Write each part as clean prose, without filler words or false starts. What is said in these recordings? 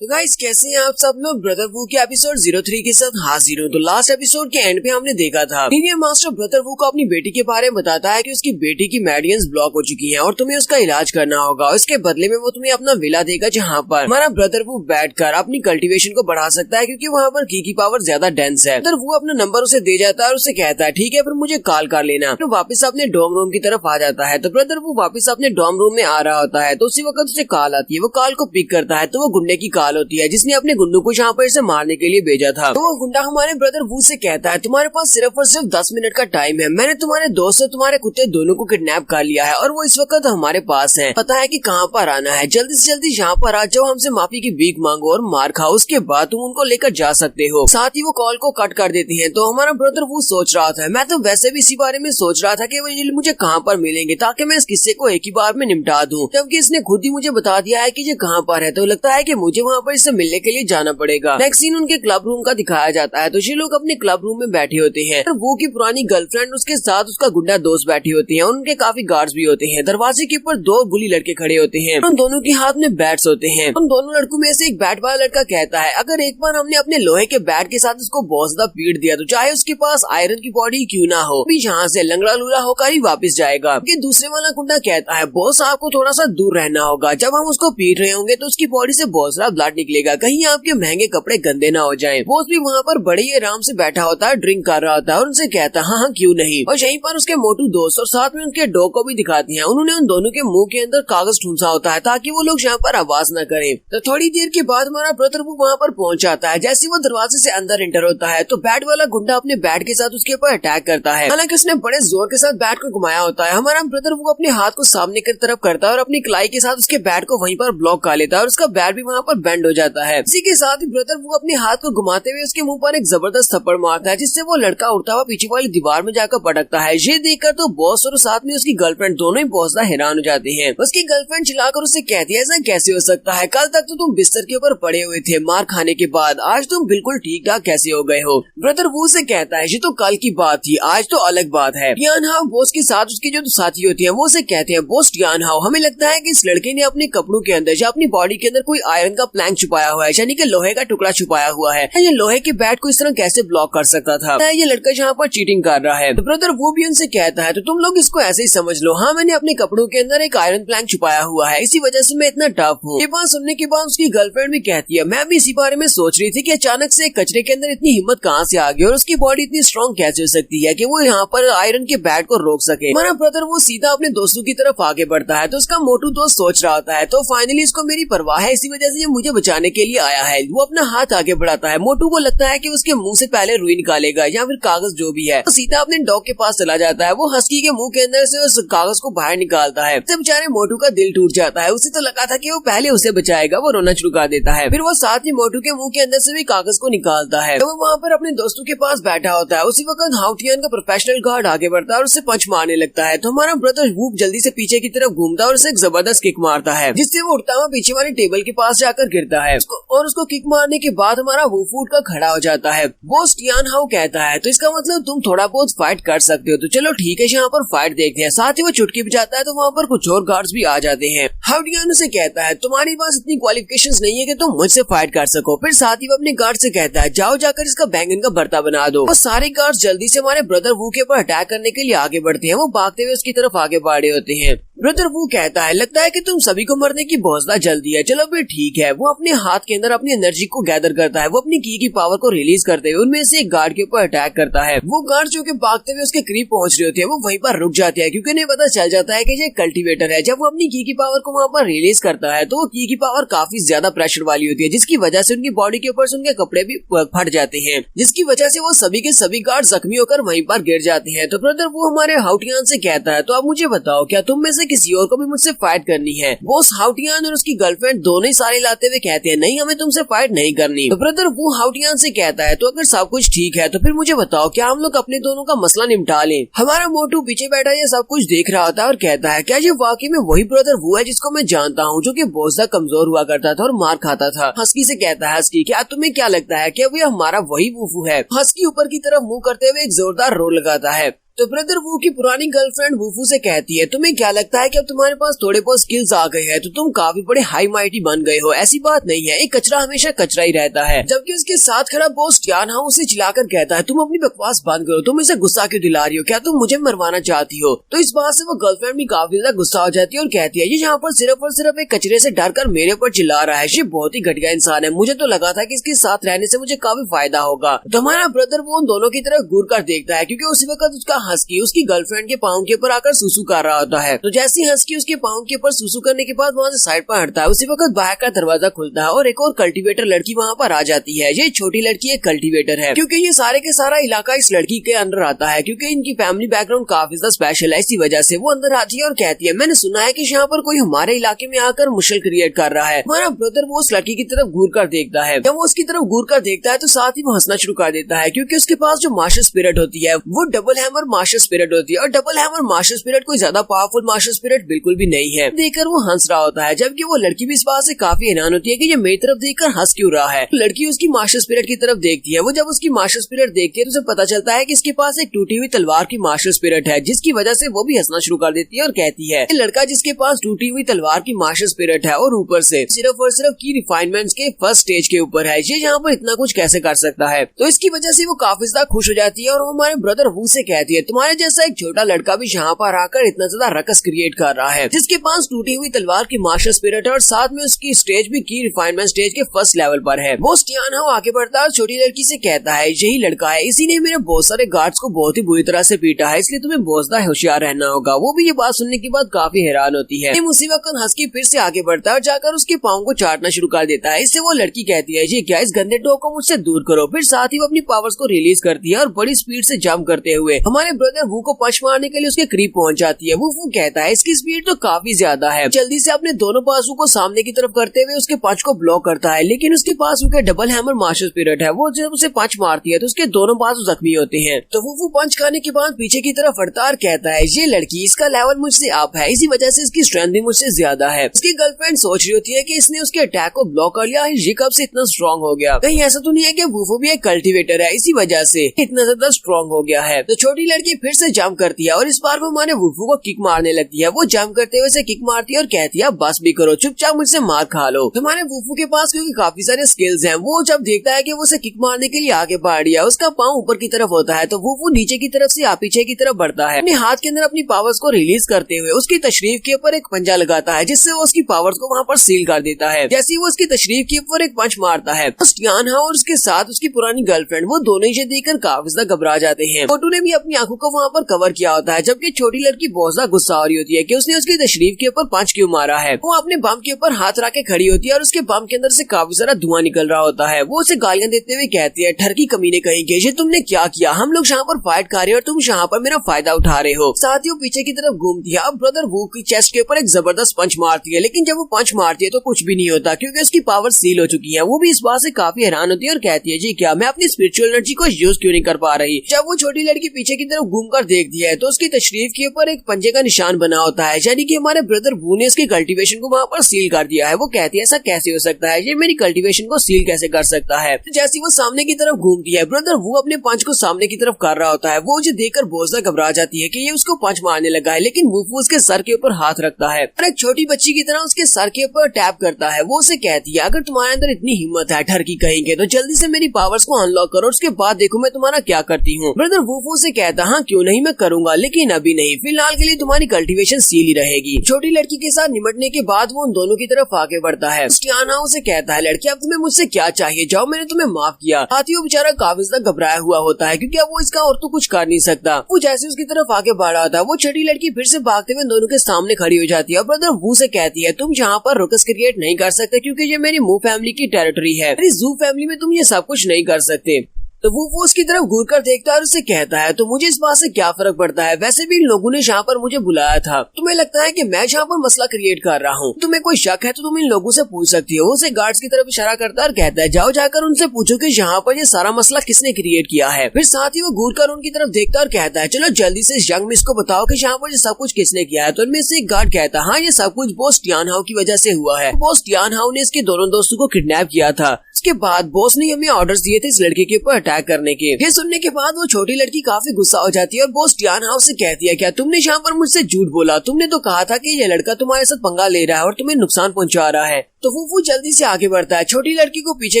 तो गाइस कैसे हैं आप सब लोग। ब्रदर वू के एपिसोड 03 के साथ हाजिर हूं। तो लास्ट एपिसोड के एंड पे हमने देखा था प्रीमियर मास्टर ब्रदर वू को अपनी बेटी के बारे में बताता है कि उसकी बेटी की मेडियंस ब्लॉक हो चुकी हैं और तुम्हें उसका इलाज करना होगा। इसके बदले में वो तुम्हें अपना विला देगा जहाँ पर हमारा ब्रदर वू बैठकर अपनी कल्टीवेशन को बढ़ा सकता है, क्योंकि वहाँ पर की पावर ज्यादा डेंस है। ब्रदर वू अपना नंबर उसे दे जाता है और उसे कहता है ठीक है फिर मुझे कॉल कर लेना। तो वापस अपने डॉर्म रूम की तरफ आ जाता है। तो ब्रदर वू वापस अपने डॉर्म रूम में आ रहा होता है। तो उसी वक्त उसे कॉल आती है। वो कॉल को पिक करता है तो वो गुंडे की कॉल होती है जिसने अपने गुंडू को यहाँ पर इसे मारने के लिए भेजा था। तो वो गुंडा हमारे ब्रदर वू से कहता है तुम्हारे पास सिर्फ और सिर्फ 10 मिनट का टाइम है। मैंने तुम्हारे दोस्त और तुम्हारे कुत्ते दोनों को किडनैप कर लिया है और वो इस वक्त हमारे पास है। पता है कि कहाँ पर आना है। जल्दी से जल्दी यहाँ पर आ जाओ, हमसे माफी की भीख मांगो और मार खाओ। उसके बाद तुम उनको लेकर जा सकते हो। साथ ही वो कॉल को कट कर देती है। तो हमारा ब्रदर वू सोच रहा था, मैं तो वैसे भी इसी बारे में सोच रहा था कि वो मुझे कहाँ पर मिलेंगे ताकि मैं इस किस्से को एक ही बार में निपटा दूं, जबकि इसने खुद ही मुझे बता दिया है कि ये कहाँ पर है। तो लगता है कि मुझे वहाँ पर इससे मिलने के लिए जाना पड़ेगा। नेक्स्ट सीन उनके क्लब रूम का दिखाया जाता है। तो ये लोग अपने क्लब रूम में बैठे होते हैं। वो की पुरानी गर्लफ्रेंड उसके साथ उसका गुंडा दोस्त बैठी होती है। उनके काफी गार्ड्स भी होते हैं। दरवाजे के ऊपर 2 बुली लड़के खड़े होते हैं। उन दोनों के हाथ में बैट्स होते हैं। उन दोनों लड़कों में से एक बैट वाला लड़का कहता है अगर एक बार हमने अपने लोहे के बैट के साथ उसको बहुत ज्यादा पीट दिया तो चाहे उसके पास आयरन की बॉडी क्यों ना हो, भी यहाँ से लंगड़ा लूला होकर ही वापस जाएगा। दूसरे वाला गुंडा कहता है बॉस आपको थोड़ा सा दूर रहना होगा। जब हम उसको पीट रहे होंगे तो उसकी बॉडी से बहुत सारा ब्लड निकलेगा, कहीं आपके महंगे कपड़े गंदे ना हो जाएं। बॉस भी वहाँ पर बड़े ही आराम से बैठा होता है, ड्रिंक कर रहा होता है और उनसे कहता है हाँ क्यों नहीं। और यहीं पर उसके मोटू दोस्त और साथ में उनके डॉग को भी दिखाती हैं। उन्होंने उन दोनों के मुंह के अंदर कागज ठूंसा होता है ताकि वो लोग यहाँ पर आवाज न करें। तो थोड़ी देर के बाद हमारा ब्रदर वो वहाँ पर पहुँच जाता है। जैसे वो दरवाजे से अंदर एंटर होता है तो बैट वाला गुंडा अपने बैट के साथ उसके ऊपर अटैक करता है। हालांकि उसने बड़े जोर के साथ बैट को घुमाया होता है। हमारा ब्रदर वो अपने हाथ को सामने की तरफ करता है और अपनी कलाई के साथ उसके बैट को वहीं पर ब्लॉक कर लेता है और उसका बैट भी वहाँ पर बेंड हो जाता है। इसी के साथ ही ब्रदर वो अपने हाथ को घुमाते हुए उसके मुंह पर एक जबरदस्त थप्पड़ मारता है, जिससे वो लड़का उड़ता हुआ पीछे वाली दीवार में जाकर पटकता है। ये देखकर तो बॉस और साथ में उसकी गर्लफ्रेंड दोनों ही बहुत ज्यादा हैरान हो जाते हैं। उसकी गर्लफ्रेंड चिल्लाकर उसे कहती है ऐसा कैसे हो सकता है, कल तक तो तुम बिस्तर के ऊपर पड़े हुए थे मार खाने के बाद, आज तुम बिल्कुल ठीक ठाक कैसे हो गए हो। ब्रदर वो से कहता है ये तो कल की बात थी, आज तो अलग बात है। टियान हाउ बॉस के साथ उसके जो साथी होती है वो उसे कहते हैं बॉस टियान हाउ हमें लगता है कि इस लड़के ने अपने कपड़ों के अंदर या अपनी बॉडी के अंदर कोई आयरन का प्लैंक छुपाया हुआ है, यानी कि लोहे का टुकड़ा छुपाया हुआ है। ये लोहे के बैट को इस तरह कैसे ब्लॉक कर सकता था। ये लड़का यहाँ पर चीटिंग कर रहा है। तो ब्रदर वो भी उनसे कहता है तो तुम लोग इसको ऐसे ही समझ लो, हाँ मैंने अपने कपड़ों के अंदर एक आयरन प्लैंक छुपाया हुआ है, इसी वजह से मैं इतना टफ हूँ। ये बात सुनने के बाद उसकी गर्लफ्रेंड भी कहती है मैं भी इसी बारे में सोच रही थी कि अचानक से कचरे के अंदर इतनी हिम्मत कहाँ से आ गई और उसकी बॉडी इतनी स्ट्रॉन्ग कैसे हो सकती है कि वो यहाँ पर आयरन के बैट को रोक सके। हमारा ब्रदर वो सीधा अपने दोस्तों की तरफ आगे बढ़ता है। तो उसका मोटू दोस्त सोच रहा होता है तो फाइनली इसको मेरी परवाह है, इसी वजह से ये मुझे बचाने के लिए आया है। वो अपना हाथ आगे बढ़ाता है। मोटू को लगता है कि उसके मुंह से पहले रुई निकालेगा या फिर कागज जो भी है। तो सीधा अपने डॉग के पास चला जाता है। वो हस्की के मुंह के अंदर से उस कागज को बाहर निकालता है। तो बेचारे मोटू का दिल टूट जाता है। उसे तो लगा था कि वो पहले उसे बचाएगा, वो रोना शुरू कर देता है। फिर वो साथ ही मोटू के मुंह के अंदर से भी कागज को निकालता है। तो वो वहाँ पर अपने दोस्तों के पास बैठा होता है। उसी वक्त हाउटियन का प्रोफेशनल गार्ड आगे बढ़ता है और उसे पंच मारने लगता है। तो हमारा ब्रदर वूप जल्दी से पीछे की तरफ घूमता है और उसे एक जबरदस्त किक मारता है, जिससे वो उठता हुआ पीछे वाली टेबल के पास जाकर गिरता है। और उसको किक मारने के बाद हमारा वो फूट का खड़ा हो जाता है। बॉस टियान हाउ कहता है तो इसका मतलब तुम थोड़ा बहुत फाइट कर सकते हो, तो चलो ठीक है यहाँ पर फाइट देखते हैं। साथ ही वो चुटकी बजाता है तो वहाँ पर कुछ और गार्ड्स भी आ जाते हैं। हाउ टियान उसे कहता है तुम्हारे पास इतनी क्वालिफिकेशंस नहीं है कि तुम मुझसे फाइट कर सको। फिर साथ ही वो अपने गार्ड से कहता है जाओ जाकर इसका बैंगन का भरता बना दो। वो सारे गार्ड्स जल्दी से हमारे ब्रदर वू के ऊपर अटैक करने के लिए आगे बढ़ते हैं। वो भागते हुए उसकी तरफ आगे बढ़े होते हैं। ब्रदर वो कहता है लगता है कि तुम सभी को मरने की बहुत ज्यादा जल्दी है, चलो फिर ठीक है। वो अपने हाथ के अंदर अपनी एनर्जी को गैदर करता है। वो अपनी की पावर को रिलीज करते हुए उनमें से एक गार्ड के ऊपर अटैक करता है। वो गार्ड जो कि भागते हुए उसके करीब पहुंच रहे होते हैं वो वहीं पर रुक जाते हैं, क्योंकि उन्हें पता चल जाता है कि ये कल्टीवेटर है। जब वो अपनी की पावर को वहाँ पर रिलीज करता है तो वो की पावर काफी ज्यादा प्रेशर वाली होती है, जिसकी वजह से उनकी बॉडी के ऊपर से उनके कपड़े भी फट जाते हैं, जिसकी वजह से वो सभी के सभी गार्ड जख्मी होकर वहीं पर गिर जाते हैं। तो ब्रदर वो हमारे हाउटियान से कहता है तो अब मुझे बताओ क्या तुम में से किसी और को भी मुझसे फाइट करनी है। बॉस हाउटियान और उसकी गर्लफ्रेंड दोनों ही सारे लाते हुए कहते हैं नहीं हमें तुमसे फाइट नहीं करनी। तो ब्रदर वो हाउटियान से कहता है तो अगर सब कुछ ठीक है तो फिर मुझे बताओ क्या हम लोग अपने दोनों का मसला निपटा लें। हमारा मोटू पीछे बैठा ये सब कुछ देख रहा होता है और कहता है क्या ये वाकई में वही ब्रदर वो है जिसको मैं जानता हूँ, जो कि बहुत ज्यादा कमजोर हुआ करता था और मार खाता था। हस्की से कहता है हस्की क्या तुम्हें क्या लगता है क्या वो हमारा वही वूफू है। हस्की ऊपर की तरफ मुंह करते हुए एक जोरदार रोल लगाता है। तो ब्रदर वू की पुरानी गर्लफ्रेंड वूफू से कहती है, तुम्हें क्या लगता है कि अब तुम्हारे पास थोड़े बहुत स्किल्स आ गए हैं तो तुम काफी बड़े हाई माइटी बन गए हो? ऐसी बात नहीं है, एक कचरा हमेशा कचरा ही रहता है। जबकि उसके साथ खड़ा बॉस टियान हाउ उसे चिल्लाकर कहता है, तुम अपनी बकवास बंद करो, तुम इसे गुस्सा क्यों दिला रही हो? क्या तुम मुझे मरवाना चाहती हो? तो इस बात से वो गर्लफ्रेंड भी काफी ज्यादा गुस्सा हो जाती है और कहती है, ये यहाँ पर सिर्फ और सिर्फ एक कचरे से डर कर मेरे ऊपर चिल्ला रहा है, ये बहुत ही घटिया इंसान है। मुझे तो लगा था कि इसके साथ रहने से मुझे काफी फायदा होगा। तो हमारा ब्रदर वो उन दोनों की तरफ घूर कर देखता है, क्योंकि उसी वक्त उसका हस्की उसकी गर्लफ्रेंड के पाँव के ऊपर आकर सुसु कर रहा होता है। तो जैसे ही हस्की उसके पाँव के ऊपर सुसु करने के बाद वहाँ से साइड पर हटता है, उसी वक्त बाहर का दरवाजा खुलता है और एक और कल्टीवेटर लड़की वहाँ पर आ जाती है। ये छोटी लड़की एक कल्टीवेटर है, क्योंकि ये सारे के सारा इलाका इस लड़की के अंदर आता है, क्योंकि इनकी फैमिली बैकग्राउंड काफी ज्यादा स्पेशल है। इसी वजह से वो अंदर आती है और कहती है, मैंने सुना है कि यहाँ पर कोई हमारे इलाके में आकर मुश्किल क्रिएट कर रहा है। हमारा ब्रदर वो उस लड़की की तरफ घूर कर देखता है। जब वो उसकी तरफ घूर कर देखता है तो साथ ही वो हंसना शुरू कर देता है, क्योंकि उसके पास जो मास्टर स्पिरिट होती है वो डबल हैमर मास्टर स्पिरिट होती है, और डबल हैमर मास्टर स्पिरिट कोई ज्यादा पावरफुल मास्टर स्पिरिट बिल्कुल भी नहीं है। देखकर वो हंस रहा होता है, जबकि वो लड़की भी इस बात से काफी हैरान होती है कि ये मेरी तरफ देखकर हंस क्यों रहा है। लड़की उसकी मास्टर स्पिरिट की तरफ देखती है। वो जब उसकी मास्टर स्पिरिट देखती है तो उसे पता चलता है कि इसके पास एक टूटी हुई तलवार की मास्टर स्पिरिट है, जिसकी वजह से वो भी हंसना शुरू कर देती है और कहती है, लड़का जिसके पास टूटी हुई तलवार की मास्टर स्पिरिट है और ऊपर से सिर्फ और सिर्फ की रिफाइनमेंट्स के फर्स्ट स्टेज के ऊपर है, ये यहाँ पर इतना कुछ कैसे कर सकता है? तो इसकी वजह से वो काफी ज्यादा खुश हो जाती है और वो हमारे ब्रदर वू से कहती है, तुम्हारे जैसा एक छोटा लड़का भी यहाँ पर आकर इतना ज्यादा रकस क्रिएट कर रहा है, जिसके पास टूटी हुई तलवार की मास्टर स्पिरिट है और साथ में उसकी स्टेज भी की रिफाइनमेंट स्टेज के फर्स्ट लेवल पर है। वो टियान हाउ आगे बढ़ता है और छोटी लड़की से कहता है, यही लड़का है, इसी ने मेरे बहुत सारे गार्ड्स को बहुत ही बुरी तरह से पीटा है, इसलिए तुम्हें बहुत ज्यादा होशियार रहना होगा। वो भी ये बात सुनने के बाद काफी हैरान होती है। उसी वक्त हस्की फिर से आगे बढ़ता है और जाकर उसके पाँव को चाटना शुरू कर देता है। इससे वो लड़की कहती है, ये क्या, इस गंदे टॉक को मुझसे दूर करो। फिर साथ ही वो अपनी पावर्स को रिलीज करती है और बड़ी स्पीड से जंप करते हुए हमारे ब्रदर वू को पंच मारने के लिए उसके करीब पहुंच जाती है। वो कहता है, इसकी स्पीड तो काफी ज्यादा है। जल्दी से अपने दोनों बाजू को सामने की तरफ करते हुए उसके पंच को ब्लॉक करता है, लेकिन उसके पास उसका डबल हैमर मास्टर स्पिरिट है। वो जब उसे पंच मारती है तो उसके दोनों बाजू जख्मी होते हैं। तो वो पंच खाने के बाद पीछे की तरफ हटता और कहता है, ये लड़की, इसका लेवल मुझसे अप है, इसी वजह से इसकी स्ट्रेंथ भी मुझसे ज्यादा है। उसकी गर्लफ्रेंड सोच रही होती है कि इसने उसके अटैक को ब्लॉक कर लिया, ये कब से इतना स्ट्रॉन्ग हो गया? कहीं ऐसा तो नहीं है कि वूफू भी एक कल्टीवेटर है, इसी वजह से इतना ज्यादा स्ट्रॉन्ग हो गया है? तो छोटी लड़की फिर से जंप करती है और इस बार वो हमारे वूफू को किक मारने लगती है। वो जंप करते हुए किक मारती है और कहती है, बस भी करो, चुपचाप मुझसे मार खा लो। तुम्हारे वूफू के पास क्योंकि काफी सारे स्किल्स हैं, वो जब देखता है कि वो उसे किक मारने के लिए आगे बढ़ रही है, उसका पाँव ऊपर की तरफ होता है, तो वूफू नीचे की तरफ से या पीछे की तरफ बढ़ता है। अपने हाथ के अंदर अपनी पावर्स को रिलीज करते हुए उसकी तशरीफ के ऊपर एक पंजा लगाता है, जिससे वो उसकी पावर्स को वहाँ पर सील कर देता है। जैसे ही वो उसकी तशरीफ के ऊपर एक पंच मारता है, टियान हाउ और उसके साथ उसकी पुरानी गर्लफ्रेंड वो दोनों ही देखकर काफी ज्यादा घबरा जाते हैं। फोटो ने भी अपनी आंखों को वहाँ पर कवर किया होता है, जबकि छोटी लड़की बहुत ज्यादा गुस्सा हो रही होती है कि उसने उसकी तशरीफ के ऊपर पंच क्यों मारा है। वो अपने बम के ऊपर हाथ रख के खड़ी होती है और उसके बम के अंदर से काफी सारा धुआं निकल रहा होता है। वो उसे गालियां देते हुए कहती है, ठरकी कमीने कहेंगे, ये तुमने क्या किया? हम लोग यहाँ पर फाइट कर रहे हो और तुम यहाँ पर मेरा फायदा उठा रहे हो। साथ ही वो पीछे की तरफ घूमती है। अब ब्रदर वू की चेस्ट के ऊपर एक जबरदस्त पंच मारती है, लेकिन जब वो पंच मारती है तो कुछ भी नहीं होता, क्योंकि उसकी पावर सील हो चुकी है। वो भी इस बात से काफी हैरान होती है और कहती है, जी क्या मैं अपनी स्पिरिचुअल एनर्जी को यूज क्यों नहीं कर पा रही? जब वो छोटी लड़की पीछे की तरफ घूमकर देखती है तो उसकी तशरीफ के ऊपर एक पंजे का निशान बना होता है, यानी कि हमारे ब्रदर वू ने उसकी कल्टीवेशन को वहाँ पर सील कर दिया है। वो कहती है, ऐसा कैसे हो सकता है? ये मेरी कल्टीवेशन को सील कैसे कर सकता है? तो जैसे वो सामने की तरफ घूमती है, ब्रदर वू अपने पंच को सामने की तरफ कर रहा होता है। वो उसे देखकर बहुत ज्यादा घबरा जाती है कि ये उसको पंच मारने लगा है, लेकिन वो उसके सर के ऊपर हाथ रखता है और एक छोटी बच्ची की तरह उसके सर के ऊपर टैप करता है। वो उसे कहती है, अगर तुम्हारे अंदर इतनी हिम्मत है ठरकी कहेंगे तो जल्दी से मेरी पावर्स को अनलॉक करो, उसके बाद देखो मैं तुम्हारा क्या करती हूँ। ब्रदर वूफू से कहता, हाँ क्यों नहीं, मैं करूंगा, लेकिन अभी नहीं, फिलहाल के लिए तुम्हारी कल्टीवेशन सील ही रहेगी। छोटी लड़की के साथ निपटने के बाद वो उन दोनों की तरफ आगे बढ़ता है। टियान हाउ से कहता है, लड़की अब तुम्हें मुझसे क्या चाहिए? जाओ, मैंने तुम्हें माफ किया। हाथी वो बेचारा काफी ज्यादा घबराया हुआ होता है, क्योंकि अब वो इसका और तो कुछ कर नहीं सकता। वो जैसे उसकी तरफ आगे बढ़ रहा था, वो छोटी लड़की फिर से भागते हुए दोनों के सामने खड़ी हो जाती है और ब्रदर वू से कहती है, तुम यहाँ पर रुकस क्रिएट नहीं कर सकते, क्योंकि ये मेरी मू फैमिली की टेरिटरी है। मेरी जू फैमिली में तुम ये सब कुछ नहीं कर सकते। तो वो उसकी तरफ घूर कर देखता है और उससे कहता है, तो मुझे इस बात से क्या फर्क पड़ता है? वैसे भी इन लोगों ने यहाँ पर मुझे बुलाया था। तुम्हें लगता है कि मैं यहाँ पर मसला क्रिएट कर रहा हूँ? तुम्हें कोई शक है तो तुम इन लोगों से पूछ सकती हो। उसे गार्ड्स की तरफ इशारा करता है और कहता है, जाओ जाकर उनसे पूछो कि यहाँ पर ये सारा मसला किसने क्रिएट किया है। फिर साथ ही वो घूर कर उनकी तरफ देखता है और कहता है, चलो जल्दी से इस यंग मिस को बताओ कि यहाँ पर ये सब कुछ किसने किया है। तो उनमें से एक गार्ड कहता है, हाँ ये सब कुछ बॉस टियान हाउ की वजह से हुआ है। बॉस टियान हाउ ने इसके दोनों दोस्तों को किडनैप किया था। उसके बाद बॉस ने हमें ऑर्डर्स दिए थे इस लड़के के ऊपर अटैक करने के। ये सुनने के बाद वो छोटी लड़की काफी गुस्सा हो जाती है और बॉस टियान हाउ से कहती है, क्या तुमने यहाँ पर मुझसे झूठ बोला? तुमने तो कहा था कि ये लड़का तुम्हारे साथ पंगा ले रहा है और तुम्हें नुकसान पहुंचा रहा है। तो फूफू जल्दी से आगे बढ़ता है, छोटी लड़की को पीछे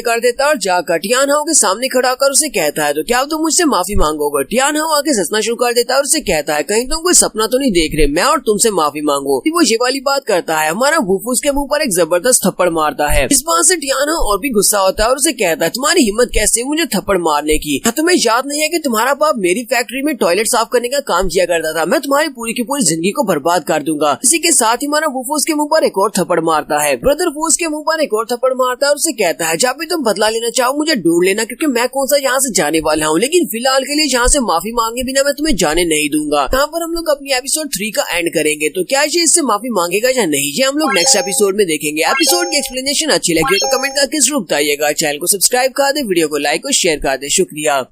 कर देता है और जाकर टियान हाउ के सामने खड़ा कर उसे कहता है, तो क्या तुम मुझसे माफी मांगोगे? टियान हाउ आगे हंसना शुरू कर देता है और उसे कहता है, कहीं तुम कोई सपना तो नहीं देख रहे, मैं और तुमसे माफी मांगो। वो ये वाली बात करता है, हमारा फूफू उसके मुंह पर एक जबरदस्त थप्पड़ मारता है। इस बात से टियान हाउ और भी गुस्सा होता है और उसे कहता है, तुम्हारी हिम्मत कैसे मुझे थप्पड़ मारने की? तुम्हें याद नहीं है कि तुम्हारा बाप मेरी फैक्ट्री में टॉयलेट साफ करने का काम किया करता था? मैं तुम्हारी पूरी की पूरी जिंदगी को बर्बाद कर दूंगा। इसी के साथ ही हमारा फूफू उसके मुंह पर एक और थप्पड़ मारता है। ब्रदर फूस के मुंह पर एक और थप्पड़ मारता है और उसे कहता है, जब भी तुम बदला लेना चाहो मुझे ढूंढ लेना, क्योंकि मैं कौन सा यहाँ से जाने वाला हूँ, लेकिन फिलहाल के लिए यहाँ से माफी मांगे बिना मैं तुम्हें जाने नहीं दूंगा। यहाँ पर हम लोग अपनी एपिसोड 3 का एंड करेंगे। तो क्या ये इससे माफी मांगेगा या नहीं, ये हम लोग नेक्स्ट एपिसोड में देखेंगे। एपिसोड की एक्सप्लेनेशन अच्छी लगी तो कमेंट करके जरूर बताइएगा। चैनल को सब्सक्राइब कर दे, वीडियो को लाइक और शेयर कर दे। शुक्रिया।